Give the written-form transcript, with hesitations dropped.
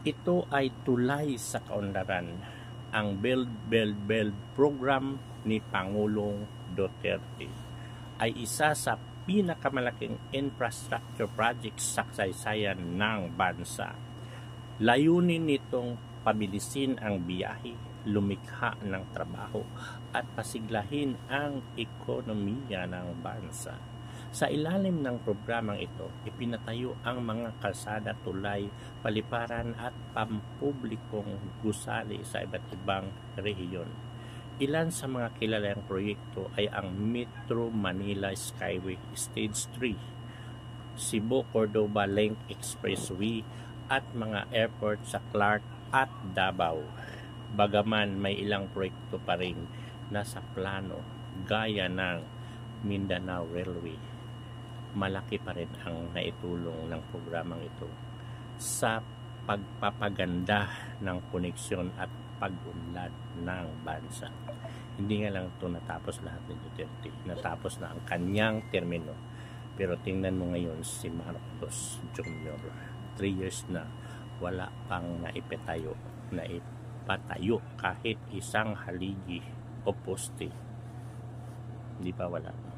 Ito ay tulay sa kaunlaran. Ang Build program ni Pangulong Duterte ay isa sa pinakamalaking infrastructure project sa kasaysayan ng bansa. Layunin nitong pabilisin ang biyahe, lumikha ng trabaho at pasiglahin ang ekonomiya ng bansa. Sa ilalim ng programang ito, ipinatayo ang mga kalsada, tulay, paliparan at pampublikong gusali sa iba't ibang rehiyon. Ilan sa mga kilalang proyekto ay ang Metro Manila Skyway Stage 3, Cebu-Cordova Link Expressway at mga airport sa Clark at Davao. Bagaman may ilang proyekto pa rin nasa plano gaya ng Mindanao Railway, malaki pa rin ang naitulong ng programang ito sa pagpapaganda ng koneksyon at pag-unlad ng bansa. Hindi nga lang ito natapos lahat ni Duterte. Natapos na ang kanyang termino. Pero tingnan mo ngayon si Marcos Jr. 3 years na wala pang naipatayo kahit isang haligi o poste. Hindi pa wala.